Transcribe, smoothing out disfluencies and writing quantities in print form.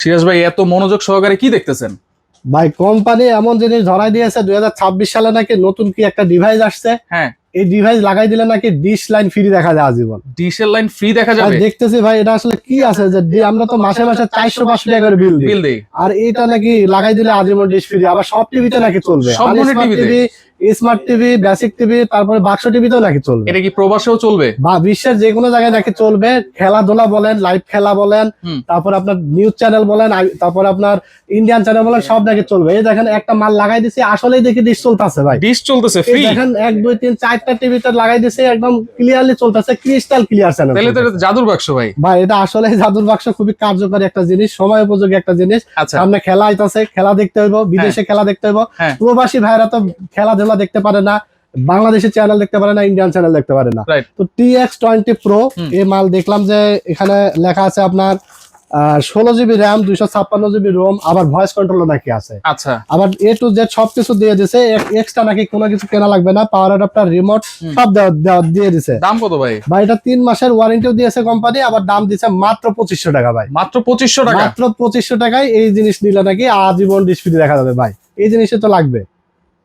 সিরাজ ভাই এত মনোযোগ সহকারে কি দেখতেছেন? ভাই কোম্পানি এমন জিনিস ধরাই দিয়েছে 2026 সালে নাকি নতুন কি একটা ডিভাইস আসছে। হ্যাঁ, এই ডিভাইস লাগাই দিলে নাকি ডিশ লাইন ফ্রি দেখা যায় আজীবন। ডিশের লাইন ফ্রি দেখা ভাই যাবে। দেখতেছি ভাই এটা আসলে কি আছে যে আমরা তো মাসে মাসে 400-500 টাকা করে বিল বিল দিই, দেই আর এটা নাকি লাগাই দিলে আজীবন ডিশ ফ্রি। আবার সব টিভিতে নাকি চলবে, সব ধরনের টিভিতে? স্মার্ট টিভি, বেসিক টিভি, তারপরে বাক্স টিভিতেও নাকি চলবে। এটা কি প্রবাসেও চলবে? বা বিশ্বের যে কোনো জায়গায় নাকি চলবে। খেলাধুলা বলেন, লাইভ খেলা বলেন, তারপর আপনার নিউজ চ্যানেল বলেন, তারপর আপনার ইন্ডিয়ান চ্যানেল বলেন, সব নাকি চলবে। এই দেখেন একটা মাল লাগাই দিছি, আসলেই দেখি ডিশ চলতেছে ভাই। ডিশ চলতেছে এই ফ্রি? দেখেন 1 2 3 4টা টিভিতে লাগাই দিছে, একদম ক্লিয়ারলি চলতেছে, ক্রিস্টাল ক্লিয়ার চ্যানেল। তাহলে তো এটা জাদুর বাক্স ভাই। ভাই এটা আসলে জাদুর বাক্স, খুবই কার্যকরী একটা জিনিস, সময় উপযোগী একটা জিনিস। আচ্ছা, সামনে খেলা আইতাছে, খেলা দেখতে হইব, বিদেশে খেলা দেখতে হইব। হ্যাঁ। প্রবাসী ভাইরা তো খেলাধুলা দেখতে পারে না, বাংলাদেশের চ্যানেল দেখতে পারে না, ইন্ডিয়ান চ্যানেল দেখতে পারে না। রাইট। তো TX20 Pro এই মাল দেখলাম যে এখানে লেখা আছে আপনার 16 জিবি র্যাম, 256 জিবি রোম, আবার ভয়েস কন্ট্রোলও নাকি আছে। আচ্ছা, আবার A to Z সবকিছু দিয়ে দিছে, এক্সট্রা নাকি কোনো কিছু কেনা লাগবে না। পাওয়ার অ্যাডাপ্টার, রিমোট সব দিয়ে দিছে। দাম কত ভাই? ভাই এটা 3 মাসের ওয়ারেন্টিও দিয়েছে কোম্পানি, আবার দাম দিছে মাত্র 2500 টাকা ভাই। মাত্র 2500 টাকা? মাত্র 2500 টাকায় এই জিনিস নিলে নাকি আজীবন ডিশ ফ্রি দেখা যাবে ভাই। এই জিনিসে তো লাগবে।